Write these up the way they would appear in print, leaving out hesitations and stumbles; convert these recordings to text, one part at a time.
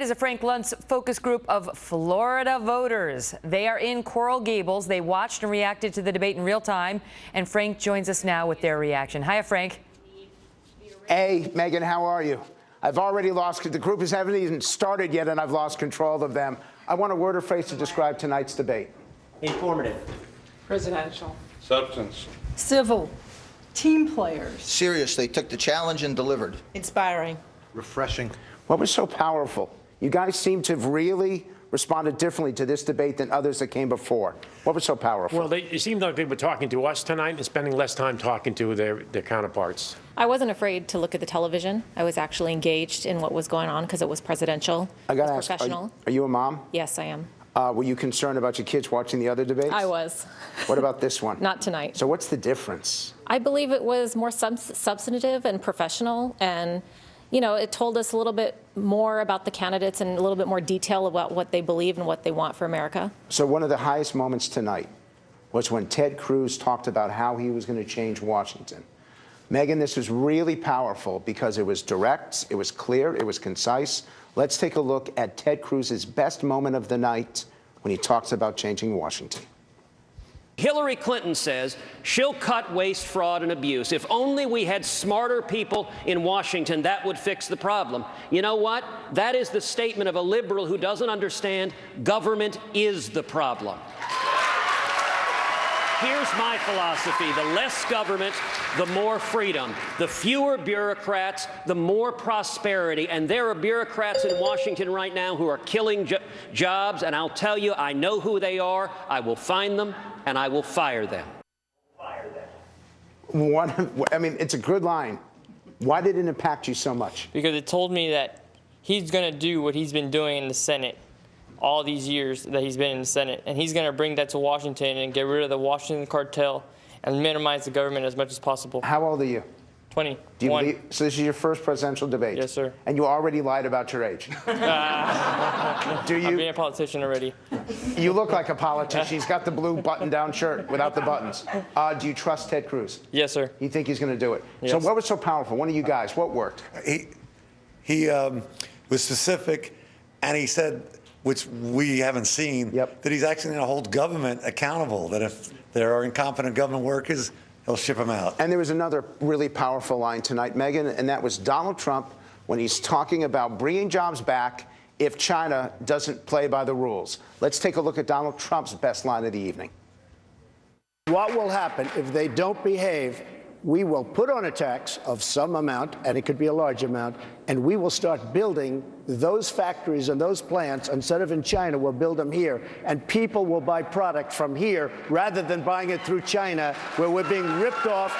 Is a Frank Luntz focus group of Florida voters. They are in Coral Gables. They watched and reacted to the debate in real time. And Frank joins us now with their reaction. Hiya, Frank. Hey, Megan, how are you? I've already lost, the group haven't even started yet, and I've lost control of them. I want a word or phrase to describe tonight's debate. Informative. Presidential. Substance. Civil. Team players. Serious. They took the challenge and delivered. Inspiring. Refreshing. What was so powerful? You guys seem to have really responded differently to this debate than others that came before. What was so powerful? Well, it seemed like they were talking to us tonight and spending less time talking to their counterparts. I wasn't afraid to look at the television. I was actually engaged in what was going on because it was presidential. I got to ask, professional. Are you a mom? Yes, I am. Were you concerned about your kids watching the other debates? I was. What about this one? Not tonight. So what's the difference? I believe it was more substantive and professional, and you know, it told us a little bit more about the candidates and a little bit more detail about what they believe and what they want for America. So one of the highest moments tonight was when Ted Cruz talked about how he was going to change Washington. Megan, this was really powerful because it was direct, it was clear, it was concise. Let's take a look at Ted Cruz's best moment of the night when he talks about changing Washington. Hillary Clinton says she'll cut waste, fraud, and abuse. If only we had smarter people in Washington, that would fix the problem. You know what? That is the statement of a liberal who doesn't understand government is the problem. Here's my philosophy. The less government, the more freedom. The fewer bureaucrats, the more prosperity. And there are bureaucrats in Washington right now who are killing jobs, and I'll tell you, I know who they are. I will find them, and I will fire them. I mean, it's a good line. Why did it impact you so much? Because it told me that he's going to do what he's been doing in the Senate all these years that he's been in the Senate, and he's going to bring that to Washington and get rid of the Washington cartel and minimize the government as much as possible. How old are you? 20. Do you believe, so this is your first presidential debate? Yes, sir. And you already lied about your age. Do you? I'm being a politician already. You look like a politician. He's got the blue button-down shirt without the buttons. Do you trust Ted Cruz? Yes, sir. You think he's going to do it? Yes. So what was so powerful? One of you guys, what worked? He was specific, and he said, which we haven't seen, that he's actually going to hold government accountable, that if there are incompetent government workers, he'll ship them out. And there was another really powerful line tonight, Megan, and that was Donald Trump when he's talking about bringing jobs back if China doesn't play by the rules. Let's take a look at Donald Trump's best line of the evening. What will happen if they don't behave? We will put on a tax of some amount, and it could be a large amount, and we will start building those factories and those plants. Instead of in China, we'll build them here, and people will buy product from here rather than buying it through China, where we're being ripped off,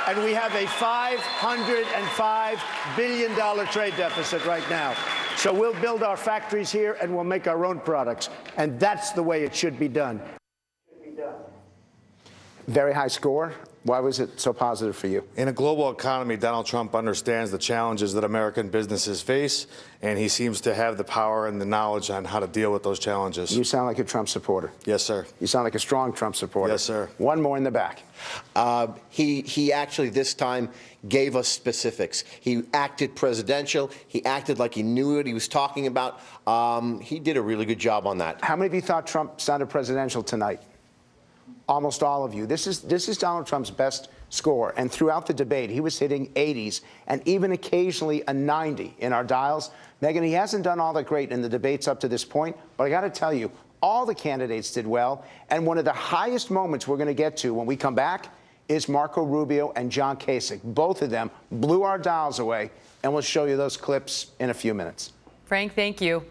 and we have a $505 billion trade deficit right now. So we'll build our factories here, and we'll make our own products, and that's the way it should be done. Very high score. Why was it so positive for you? In a global economy, Donald Trump understands the challenges that American businesses face, and he seems to have the power and the knowledge on how to deal with those challenges. You sound like a Trump supporter. Yes, sir. You sound like a strong Trump supporter. Yes, sir. One more in the back. He actually this time gave us specifics. He acted presidential. He acted like he knew what he was talking about. He did a really good job on that. How many of you thought Trump sounded presidential tonight? Almost all of you. This is Donald Trump's best score, and throughout the debate, he was hitting 80s and even occasionally a 90 in our dials. Megan, he hasn't done all that great in the debates up to this point, but I got to tell you, all the candidates did well, and one of the highest moments we're going to get to when we come back is Marco Rubio and John Kasich. Both of them blew our dials away, and we'll show you those clips in a few minutes. Frank, thank you.